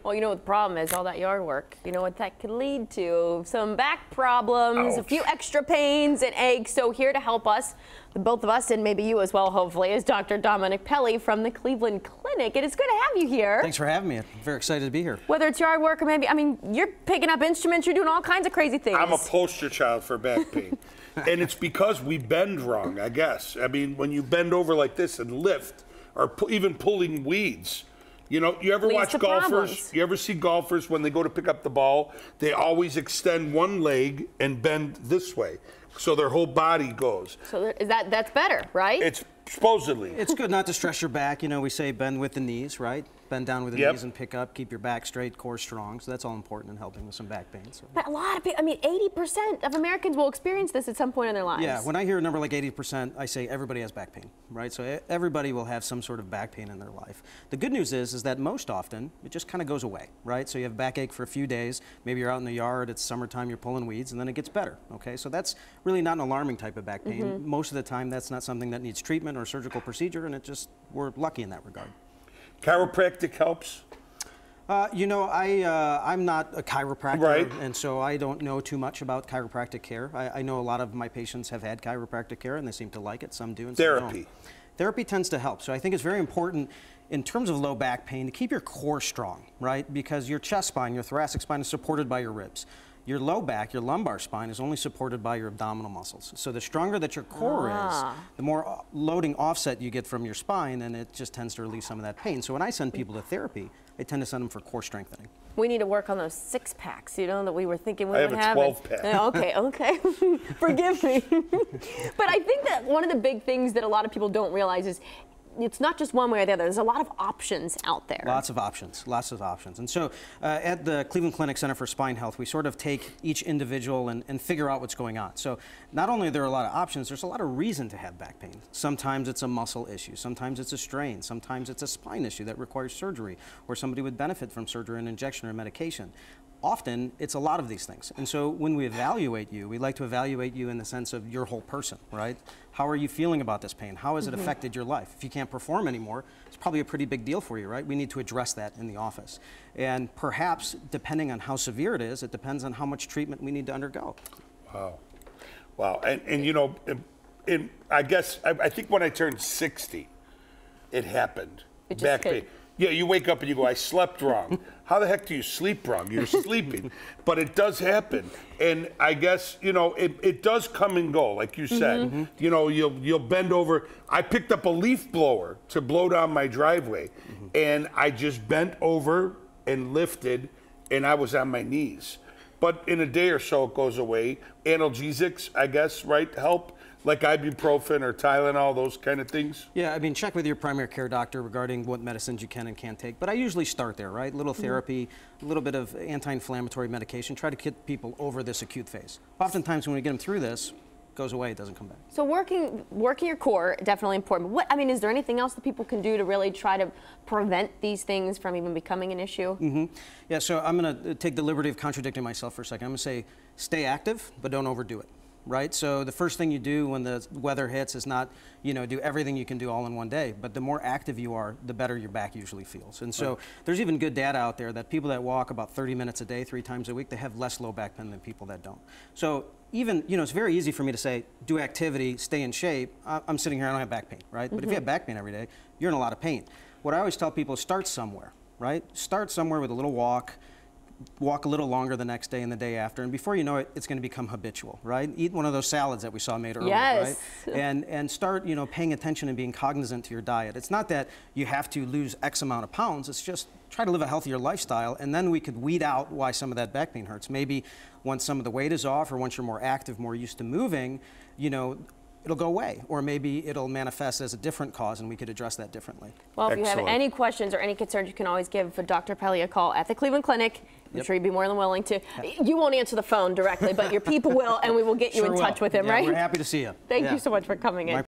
Well, you know what the problem is, all that yard work. You know what that could lead to? Some back problems, Ouch. a few extra pains and aches. So here to help us, the both of us, and maybe you as well, hopefully, is Dr. Dominic Pelly from the Cleveland Clinic. And it's good to have you here. Thanks for having me. I'm very excited to be here. Whether it's yard work or maybe, I mean, you're picking up instruments, you're doing all kinds of crazy things. I'm a poster child for back pain. And it's because we bend wrong, I guess. I mean, when you bend over like this and lift, or even pulling weeds, you know, you ever watch golfers? Problems. You ever see golfers when they go to pick up the ball, they always extend one leg and bend this way, so their whole body goes. So that's better, right? It's supposedly. It's good not to stress your back. You know, we say bend with the knees, right? Bend down with the knees and pick up. Keep your back straight, core strong. So that's all important in helping with some back pain. So. But a lot of people, I mean, 80% of Americans will experience this at some point in their lives. Yeah, when I hear a number like 80%, I say everybody has back pain, right? So everybody will have some sort of back pain in their life. The good news is that most often it just kind of goes away, right? So you have backache for a few days. Maybe you're out in the yard, it's summertime, you're pulling weeds, and then it gets better, okay? So that's really not an alarming type of back pain. Most of the time, that's not something that needs treatment or surgical procedure, and we're lucky in that regard. Chiropractic helps? You know, I'm not a chiropractor, right, and so I don't know too much about chiropractic care. I know a lot of my patients have had chiropractic care, and they seem to like it. Some do, and some don't. Therapy tends to help. So I think it's very important in terms of low back pain to keep your core strong, right? Because your chest spine, your thoracic spine is supported by your ribs. Your low back, your lumbar spine, is only supported by your abdominal muscles. So the stronger that your core is, the more loading offset you get from your spine, and it just tends to relieve some of that pain. So when I send people to therapy, I tend to send them for core strengthening. We need to work on those 6-packs, you know, that we were thinking we would have. I have a 12-pack. Okay. Forgive me. But I think that one of the big things that a lot of people don't realize is it's not just one way or the other. There's a lot of options out there. Lots of options, lots of options. And so at the Cleveland Clinic Center for Spine Health, we sort of take each individual and figure out what's going on. So not only are there a lot of options, there's a lot of reason to have back pain. Sometimes it's a muscle issue, sometimes it's a strain, sometimes it's a spine issue that requires surgery, or somebody would benefit from surgery, an injection, or medication. Often, it's a lot of these things. And so when we evaluate you, we like to evaluate you in the sense of your whole person, right? How are you feeling about this pain? How has it affected your life? If you can't perform anymore, it's probably a pretty big deal for you, right? We need to address that in the office. And perhaps, depending on how severe it is, it depends on how much treatment we need to undergo. Wow. Wow. And you know, I guess, I think when I turned 60, it happened. Back pain. Yeah, you wake up and you go, I slept wrong. How the heck do you sleep wrong? You're sleeping. But it does happen. And I guess, you know, it does come and go, like you said. You know, you'll bend over. I picked up a leaf blower to blow down my driveway. And I just bent over and lifted, and I was on my knees. But in a day or so, it goes away. Analgesics, I guess, right, help? Like ibuprofen or Tylenol, those kind of things? Yeah, I mean, check with your primary care doctor regarding what medicines you can and can't take. But I usually start there, right? Little therapy, a little bit of anti-inflammatory medication, try to get people over this acute phase. Oftentimes when we get them through this, it goes away, it doesn't come back. So working your core, definitely important. What, I mean, is there anything else that people can do to really try to prevent these things from even becoming an issue? Yeah, so I'm going to take the liberty of contradicting myself for a second. I'm going to say stay active, but don't overdo it. Right? So the first thing you do when the weather hits is not, you know, do everything you can do all in one day, but the more active you are, the better your back usually feels. And so there's even good data out there that people that walk about 30 minutes a day, 3 times a week, they have less low back pain than people that don't. So even, you know, it's very easy for me to say, do activity, stay in shape. I'm sitting here, I don't have back pain, right? But if you have back pain every day, you're in a lot of pain. What I always tell people is start somewhere, right? Start somewhere with a little walk a little longer the next day and the day after, and before you know it, it's going to become habitual, right? Eat one of those salads that we saw made earlier, right? And start, you know, paying attention and being cognizant to your diet. It's not that you have to lose X amount of pounds, it's just try to live a healthier lifestyle, and then we could weed out why some of that back pain hurts. Maybe once some of the weight is off, or once you're more active, more used to moving, you know, it'll go away, or maybe it'll manifest as a different cause, and we could address that differently. Well, if you have any questions or any concerns, you can always give Dr. Pelly a call at the Cleveland Clinic. I'm sure you'd be more than willing to. You won't answer the phone directly, but your people will, and we will get you in touch with him, right? We're happy to see you. Thank you so much for coming in.